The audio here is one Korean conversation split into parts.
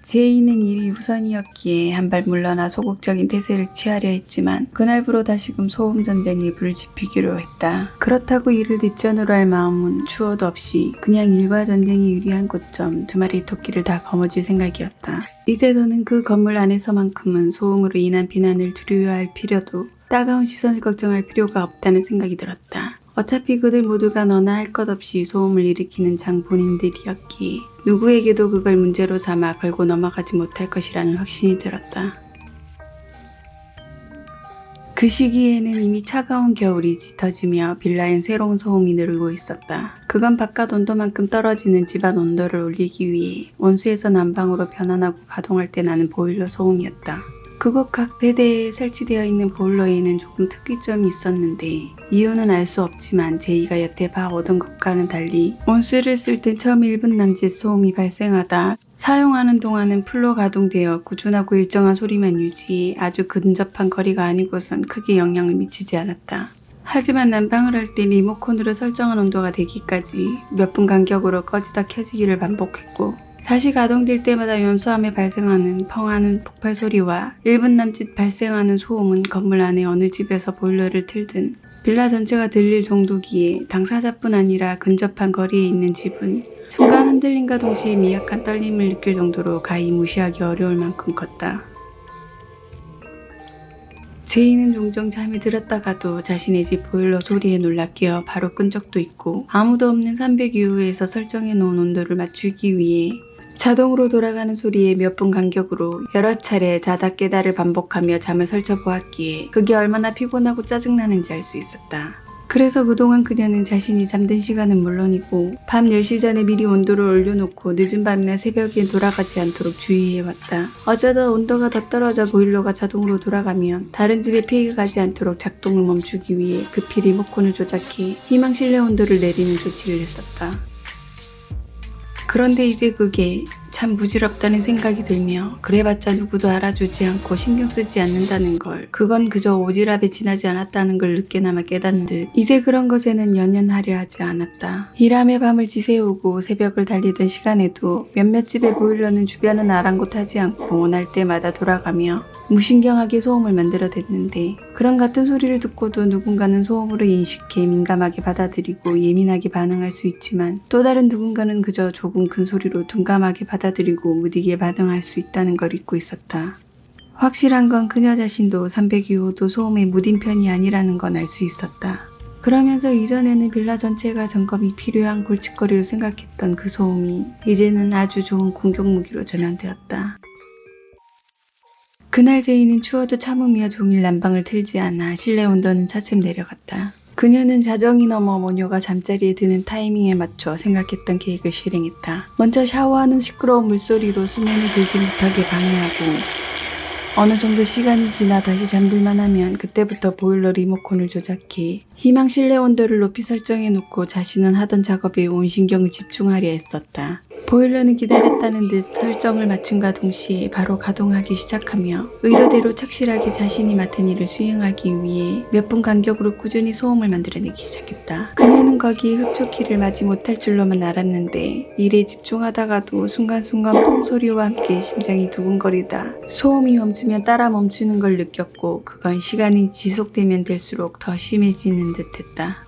제이는 일이 우선이었기에 한 발 물러나 소극적인 태세를 취하려 했지만 그날부로 다시금 소음 전쟁에 불을 지피기로 했다. 그렇다고 이를 뒷전으로 할 마음은 추호도 없이 그냥 일과 전쟁이 유리한 고점 두 마리 토끼를 다 거머쥘 생각이었다. 이제 더는 그 건물 안에서만큼은 소음으로 인한 비난을 두려워할 필요도 따가운 시선을 걱정할 필요가 없다는 생각이 들었다. 어차피 그들 모두가 너나 할 것 없이 소음을 일으키는 장본인들이었기에 누구에게도 그걸 문제로 삼아 걸고 넘어가지 못할 것이라는 확신이 들었다. 그 시기에는 이미 차가운 겨울이 짙어지며 빌라엔 새로운 소음이 늘고 있었다. 그건 바깥 온도만큼 떨어지는 집안 온도를 올리기 위해 온수에서 난방으로 변환하고 가동할 때 나는 보일러 소음이었다. 그곳 각 세대에 설치되어 있는 보일러에는 조금 특이점이 있었는데 이유는 알 수 없지만 제이가 여태 봐오던 것과는 달리 온수를 쓸 땐 처음 1분 남짓 소음이 발생하다 사용하는 동안은 풀로 가동되어 꾸준하고 일정한 소리만 유지해 아주 근접한 거리가 아니고선 크게 영향을 미치지 않았다. 하지만 난방을 할 때 리모컨으로 설정한 온도가 되기까지 몇 분 간격으로 꺼지다 켜지기를 반복했고 다시 가동될 때마다 연소함에 발생하는 펑하는 폭발 소리와 1분 남짓 발생하는 소음은 건물 안에 어느 집에서 보일러를 틀든 빌라 전체가 들릴 정도기에 당사자뿐 아니라 근접한 거리에 있는 집은 순간 흔들림과 동시에 미약한 떨림을 느낄 정도로 가히 무시하기 어려울 만큼 컸다. 제이는 종종 잠이 들었다가도 자신의 집 보일러 소리에 놀라 깨어 바로 끈 적도 있고 아무도 없는 302호에서 설정해 놓은 온도를 맞추기 위해 자동으로 돌아가는 소리에 몇 분 간격으로 여러 차례 자다 깨다를 반복하며 잠을 설쳐보았기에 그게 얼마나 피곤하고 짜증나는지 알 수 있었다. 그래서 그동안 그녀는 자신이 잠든 시간은 물론이고 밤 10시 전에 미리 온도를 올려놓고 늦은 밤이나 새벽에 돌아가지 않도록 주의해왔다. 어쩌다 온도가 더 떨어져 보일러가 자동으로 돌아가면 다른 집에 피해가 가지 않도록 작동을 멈추기 위해 급히 리모컨을 조작해 희망 실내 온도를 내리는 조치를 했었다. 그런데 이제 그게 참 부질없다는 생각이 들며 그래봤자 누구도 알아주지 않고 신경 쓰지 않는다는 걸 그건 그저 오지랖에 지나지 않았다는 걸 늦게나마 깨닫는 듯 이제 그런 것에는 연연하려 하지 않았다. 일하며 밤을 지새우고 새벽을 달리던 시간에도 몇몇 집의 보일러는 주변은 아랑곳하지 않고 원할 때마다 돌아가며 무신경하게 소음을 만들어댔는데 그런 같은 소리를 듣고도 누군가는 소음으로 인식해 민감하게 받아들이고 예민하게 반응할 수 있지만 또 다른 누군가는 그저 조금 큰 소리로 둔감하게 받아들이고 무디게 반응할 수 있다는 걸 잊고 있었다. 확실한 건 그녀 자신도 302호도 소음에 무딘 편이 아니라는 건 알 수 있었다. 그러면서 이전에는 빌라 전체가 점검이 필요한 골칫거리로 생각했던 그 소음이 이제는 아주 좋은 공격 무기로 전환되었다. 그날 제이는 추워도 참으며 종일 난방을 틀지 않아 실내 온도는 차츰 내려갔다. 그녀는 자정이 넘어 모녀가 잠자리에 드는 타이밍에 맞춰 생각했던 계획을 실행했다. 먼저 샤워하는 시끄러운 물소리로 수면에 들지 못하게 방해하고 어느 정도 시간이 지나 다시 잠들만 하면 그때부터 보일러 리모컨을 조작해 희망 실내 온도를 높이 설정해놓고 자신은 하던 작업에 온 신경을 집중하려 했었다. 보일러는 기다렸다는 듯 설정을 마침과 동시에 바로 가동하기 시작하며 의도대로 착실하게 자신이 맡은 일을 수행하기 위해 몇 분 간격으로 꾸준히 소음을 만들어내기 시작했다. 그녀는 거기에 흡족기를 마지 못할 줄로만 알았는데 일에 집중하다가도 순간순간 펑 소리와 함께 심장이 두근거리다 소음이 멈추면 따라 멈추는 걸 느꼈고 그건 시간이 지속되면 될수록 더 심해지는 듯했다.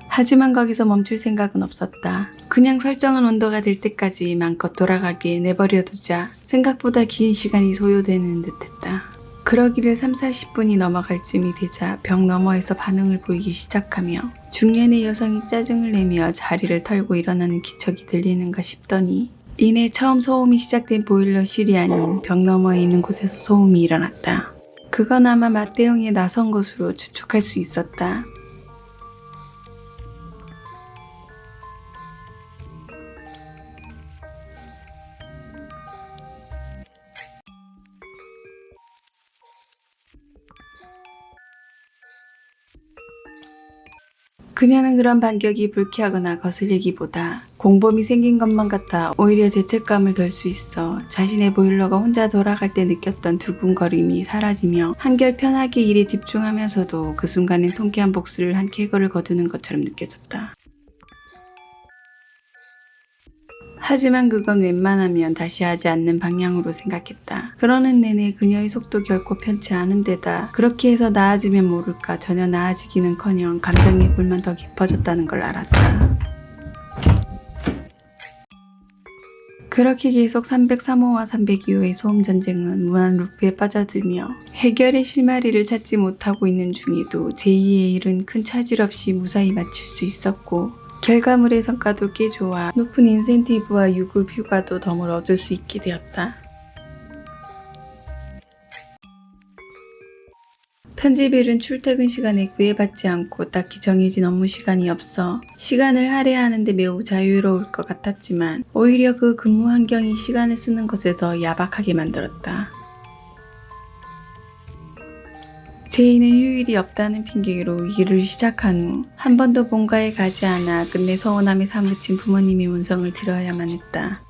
하지만 거기서 멈출 생각은 없었다. 그냥 설정한 온도가 될 때까지 마음껏 돌아가게 내버려두자 생각보다 긴 시간이 소요되는 듯했다. 그러기를 30-40분이 넘어갈 쯤이 되자 벽 너머에서 반응을 보이기 시작하며 중년의 여성이 짜증을 내며 자리를 털고 일어나는 기척이 들리는가 싶더니 이내 처음 소음이 시작된 보일러실이 아닌 벽 너머에 있는 곳에서 소음이 일어났다. 그건 아마 맞대응에 나선 것으로 추측할 수 있었다. 그녀는 그런 반격이 불쾌하거나 거슬리기보다 공범이 생긴 것만 같아 오히려 죄책감을 덜 수 있어 자신의 보일러가 혼자 돌아갈 때 느꼈던 두근거림이 사라지며 한결 편하게 일에 집중하면서도 그 순간엔 통쾌한 복수를 한 쾌거를 거두는 것처럼 느껴졌다. 하지만 그건 웬만하면 다시 하지 않는 방향으로 생각했다. 그러는 내내 그녀의 속도 결코 편치 않은 데다 그렇게 해서 나아지면 모를까 전혀 나아지기는커녕 감정의 불만 더 깊어졌다는 걸 알았다. 그렇게 계속 303호와 302호의 소음 전쟁은 무한 루프에 빠져들며 해결의 실마리를 찾지 못하고 있는 중에도 제2의 일은 큰 차질 없이 무사히 마칠 수 있었고 결과물의 성과도 꽤 좋아 높은 인센티브와 유급 휴가도 덤을 얻을 수 있게 되었다. 편집일은 출퇴근 시간에 구애받지 않고 딱히 정해진 업무 시간이 없어 시간을 할애하는 데 매우 자유로울 것 같았지만 오히려 그 근무 환경이 시간을 쓰는 것에 더 야박하게 만들었다. 제이는 휴일이 없다는 핑계로 일을 시작한 후 한 번도 본가에 가지 않아 끝내 서운함에 사무친 부모님의 음성을 들어야만 했다.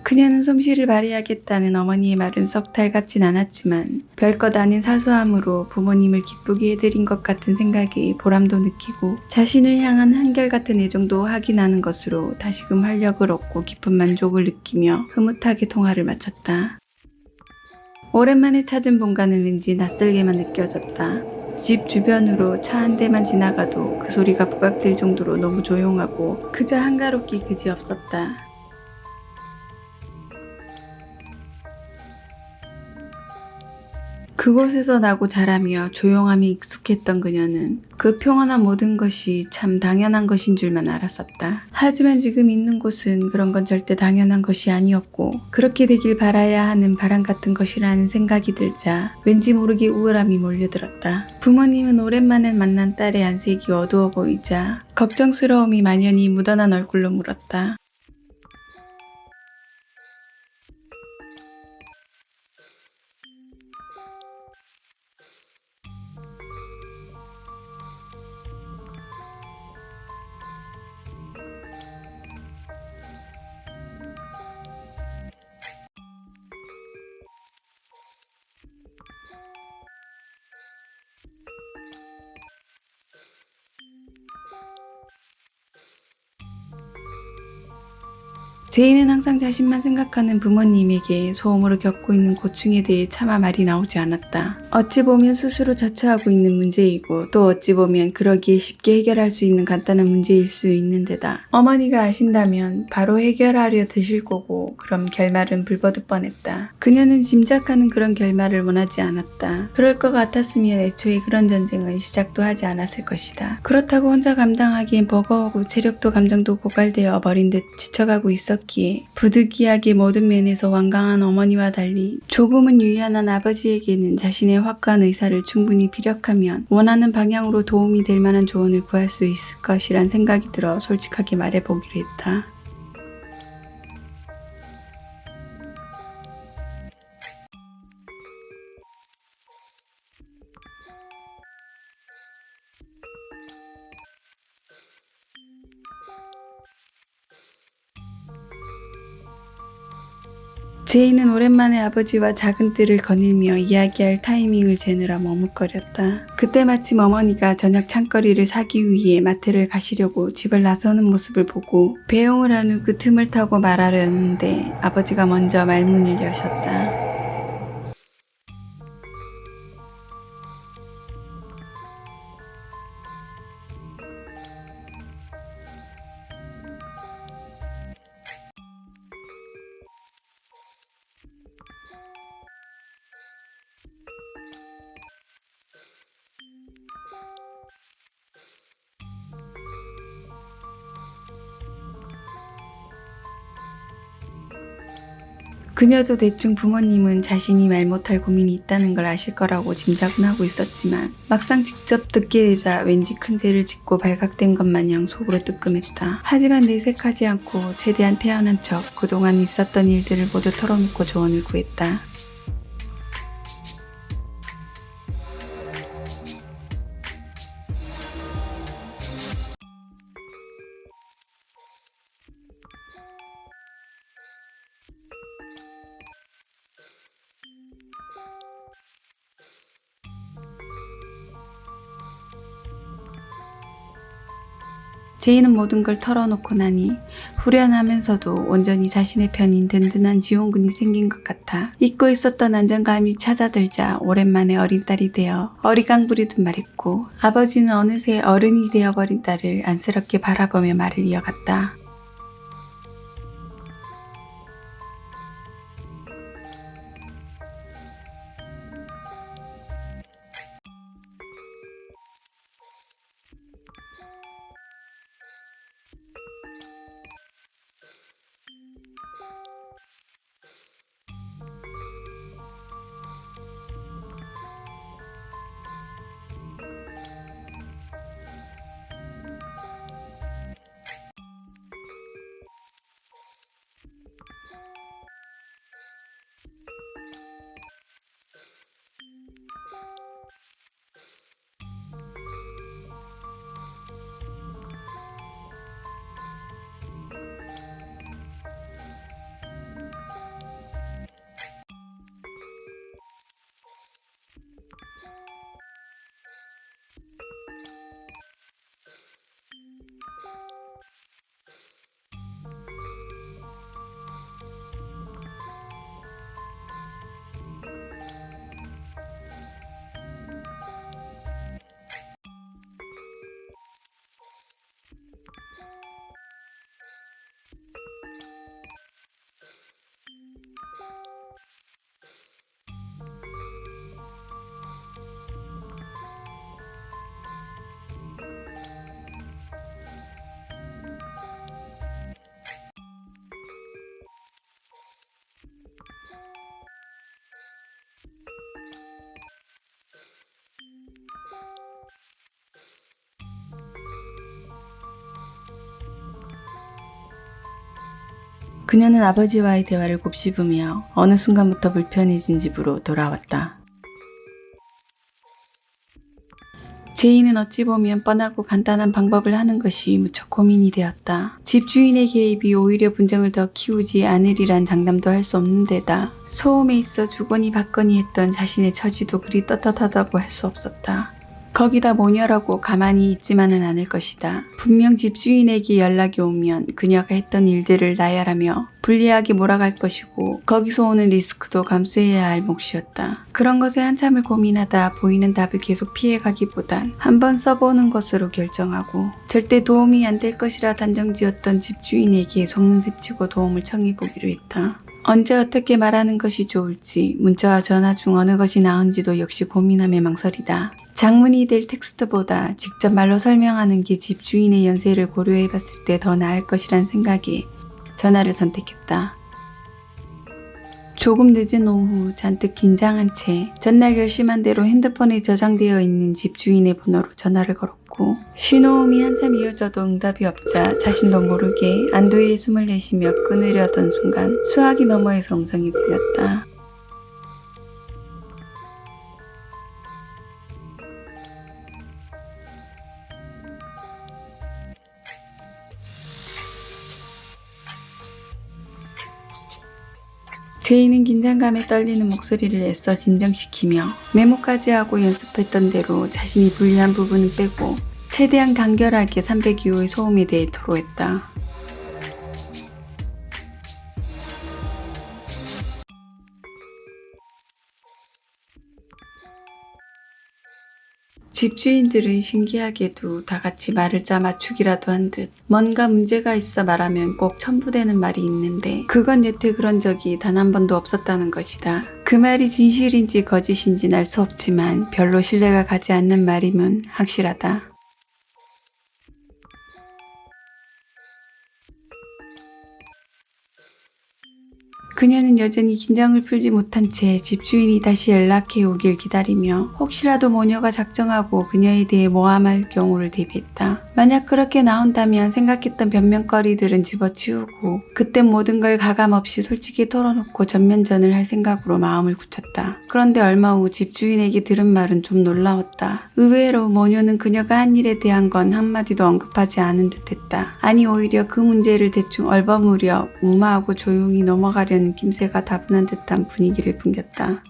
그녀는 솜씨를 발휘하겠다는 어머니의 말은 썩 달갑진 않았지만 별것 아닌 사소함으로 부모님을 기쁘게 해드린 것 같은 생각에 보람도 느끼고 자신을 향한 한결같은 애정도 확인하는 것으로 다시금 활력을 얻고 깊은 만족을 느끼며 흐뭇하게 통화를 마쳤다. 오랜만에 찾은 본가는 왠지 낯설게만 느껴졌다. 집 주변으로 차 한 대만 지나가도 그 소리가 부각될 정도로 너무 조용하고 그저 한가롭기 그지없었다. 그곳에서 나고 자라며 조용함이 익숙했던 그녀는 그 평온한 모든 것이 참 당연한 것인 줄만 알았었다. 하지만 지금 있는 곳은 그런 건 절대 당연한 것이 아니었고 그렇게 되길 바라야 하는 바람 같은 것이라는 생각이 들자 왠지 모르게 우울함이 몰려들었다. 부모님은 오랜만에 만난 딸의 안색이 어두워 보이자 걱정스러움이 만연히 묻어난 얼굴로 물었다. 제이는 항상 자신만 생각하는 부모님에게 소음으로 겪고 있는 고충에 대해 차마 말이 나오지 않았다. 어찌 보면 스스로 자처하고 있는 문제이고 또 어찌 보면 그러기에 쉽게 해결할 수 있는 간단한 문제일 수 있는 데다 어머니가 아신다면 바로 해결하려 드실 거고 그럼 결말은 불버듯 뻔했다. 그녀는 짐작하는 그런 결말을 원하지 않았다. 그럴 것 같았으면 애초에 그런 전쟁은 시작도 하지 않았을 것이다. 그렇다고 혼자 감당하기엔 버거우고 체력도 감정도 고갈되어 버린 듯 지쳐가고 있었기에 부득이하게 모든 면에서 완강한 어머니와 달리 조금은 유연한 아버지에게는 자신의 확고한 의사를 충분히 피력하면 원하는 방향으로 도움이 될 만한 조언을 구할 수 있을 것이란 생각이 들어 솔직하게 말해보기로 했다. 제이는 오랜만에 아버지와 작은 뜰을 거닐며 이야기할 타이밍을 재느라 머뭇거렸다. 그때 마침 어머니가 저녁 찬거리를 사기 위해 마트를 가시려고 집을 나서는 모습을 보고 배웅을 한 후 그 틈을 타고 말하려는데 아버지가 먼저 말문을 여셨다. 그녀도 대충 부모님은 자신이 말 못할 고민이 있다는 걸 아실 거라고 짐작은 하고 있었지만 막상 직접 듣게 되자 왠지 큰 죄를 짓고 발각된 것 마냥 속으로 뜨끔했다. 하지만 내색하지 않고 최대한 태연한 척 그동안 있었던 일들을 모두 털어놓고 조언을 구했다. 제이는 모든 걸 털어놓고 나니 후련하면서도 온전히 자신의 편인 든든한 지원군이 생긴 것 같아 잊고 있었던 안정감이 찾아들자 오랜만에 어린 딸이 되어 어리광 부리듯 말했고, 아버지는 어느새 어른이 되어버린 딸을 안쓰럽게 바라보며 말을 이어갔다. 그녀는 아버지와의 대화를 곱씹으며 어느 순간부터 불편해진 집으로 돌아왔다. 제이는 어찌 보면 뻔하고 간단한 방법을 하는 것이 무척 고민이 되었다. 집주인의 개입이 오히려 분쟁을 더 키우지 않으리란 장담도 할 수 없는 데다 소음에 있어 주거니 받거니 했던 자신의 처지도 그리 떳떳하다고 할 수 없었다. 거기다 모녀라고 가만히 있지만은 않을 것이다. 분명 집주인에게 연락이 오면 그녀가 했던 일들을 나열하며 불리하게 몰아갈 것이고 거기서 오는 리스크도 감수해야 할 몫이었다. 그런 것에 한참을 고민하다 보이는 답을 계속 피해가기보단 한번 써보는 것으로 결정하고 절대 도움이 안 될 것이라 단정지었던 집주인에게 속눈썹치고 도움을 청해보기로 했다. 언제 어떻게 말하는 것이 좋을지, 문자와 전화 중 어느 것이 나은지도 역시 고민하며 망설이다. 장문이 될 텍스트보다 직접 말로 설명하는 게 집주인의 연세를 고려해봤을 때 더 나을 것이란 생각에 전화를 선택했다. 조금 늦은 오후 잔뜩 긴장한 채 전날 결심한 대로 핸드폰에 저장되어 있는 집주인의 번호로 전화를 걸었고, 신호음이 한참 이어져도 응답이 없자 자신도 모르게 안도의 숨을 내쉬며 끊으려던 순간 수화기 너머에서 음성이 들렸다. 제이는 긴장감에 떨리는 목소리를 애써 진정시키며 메모까지 하고 연습했던 대로 자신이 불리한 부분은 빼고 최대한 간결하게 302호의 소음에 대해 토로했다. 집주인들은 신기하게도 다 같이 말을 짜 맞추기라도 한 듯 뭔가 문제가 있어 말하면 꼭 첨부되는 말이 있는데 그건 여태 그런 적이 단 한 번도 없었다는 것이다. 그 말이 진실인지 거짓인지는 알 수 없지만 별로 신뢰가 가지 않는 말임은 확실하다. 그녀는 여전히 긴장을 풀지 못한 채 집주인이 다시 연락해 오길 기다리며 혹시라도 모녀가 작정하고 그녀에 대해 모함할 경우를 대비했다. 만약 그렇게 나온다면 생각했던 변명거리들은 집어치우고 그땐 모든 걸 가감없이 솔직히 털어놓고 전면전을 할 생각으로 마음을 굳혔다. 그런데 얼마 후 집주인에게 들은 말은 좀 놀라웠다. 의외로 모녀는 그녀가 한 일에 대한 건 한마디도 언급하지 않은 듯했다. 아니 오히려 그 문제를 대충 얼버무려 무마하고 조용히 넘어가려는 김새가 다분한 듯한 분위기를 풍겼다.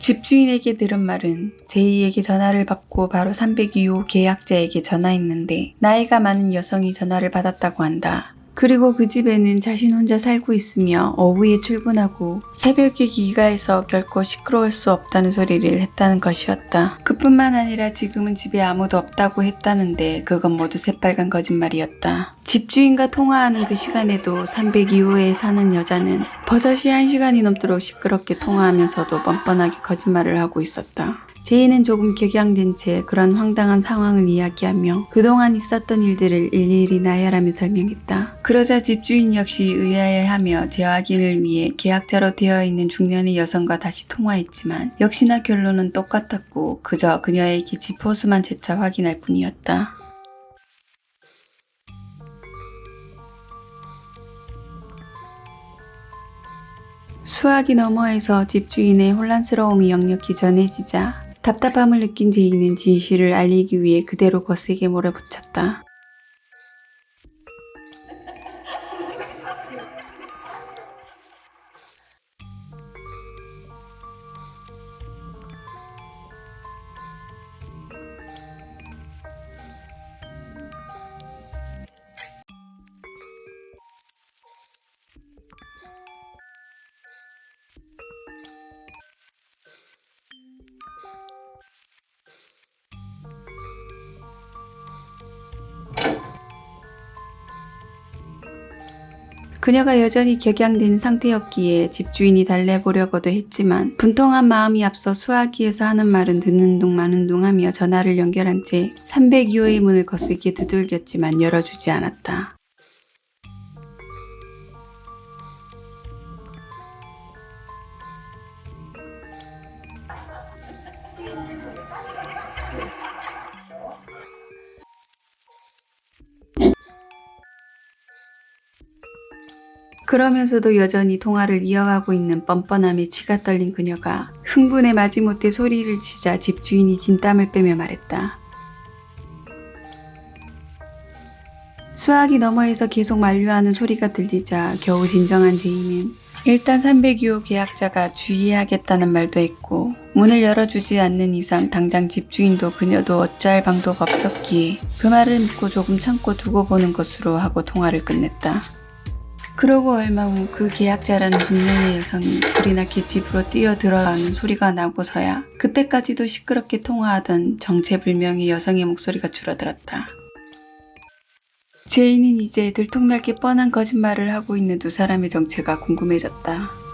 집주인에게 들은 말은 제이에게 전화를 받고 바로 302호 계약자에게 전화했는데 나이가 많은 여성이 전화를 받았다고 한다. 그리고 그 집에는 자신 혼자 살고 있으며 오후에 출근하고 새벽에 귀가해서 결코 시끄러울 수 없다는 소리를 했다는 것이었다. 그뿐만 아니라 지금은 집에 아무도 없다고 했다는데 그건 모두 새빨간 거짓말이었다. 집주인과 통화하는 그 시간에도 302호에 사는 여자는 버젓이 1시간이 넘도록 시끄럽게 통화하면서도 뻔뻔하게 거짓말을 하고 있었다. 제이는 조금 격양된 채 그런 황당한 상황을 이야기하며 그동안 있었던 일들을 일일이 나열하며 설명했다. 그러자 집주인 역시 의아해하며 재확인을 위해 계약자로 되어 있는 중년의 여성과 다시 통화했지만 역시나 결론은 똑같았고 그저 그녀에게 집 호수만 재차 확인할 뿐이었다. 수화기 너머에서 집주인의 혼란스러움이 역력히 전해지자 답답함을 느낀 제이는 진실을 알리기 위해 그대로 거세게 몰아붙였다. 그녀가 여전히 격양된 상태였기에 집주인이 달래보려고도 했지만 분통한 마음이 앞서 수화기에서 하는 말은 듣는 둥 마는 둥 하며 전화를 연결한 채 302호의 문을 거세게 두들겼지만 열어주지 않았다. 그러면서도 여전히 통화를 이어가고 있는 뻔뻔함에 치가 떨린 그녀가 흥분에 마지못해 소리를 치자 집주인이 진땀을 빼며 말했다. 수화기 너머에서 계속 만류하는 소리가 들리자 겨우 진정한 제이는 일단 302호 계약자가 주의해야겠다는 말도 했고 문을 열어주지 않는 이상 당장 집주인도 그녀도 어찌할 방도가 없었기에 그 말을 믿고 조금 참고 두고 보는 것으로 하고 통화를 끝냈다. 그러고 얼마 후 그 계약자라는 중년의 여성이 불이 나게 집으로 뛰어들어가는 소리가 나고서야 그때까지도 시끄럽게 통화하던 정체불명의 여성의 목소리가 줄어들었다. 제이는 이제 들통날게 뻔한 거짓말을 하고 있는 두 사람의 정체가 궁금해졌다.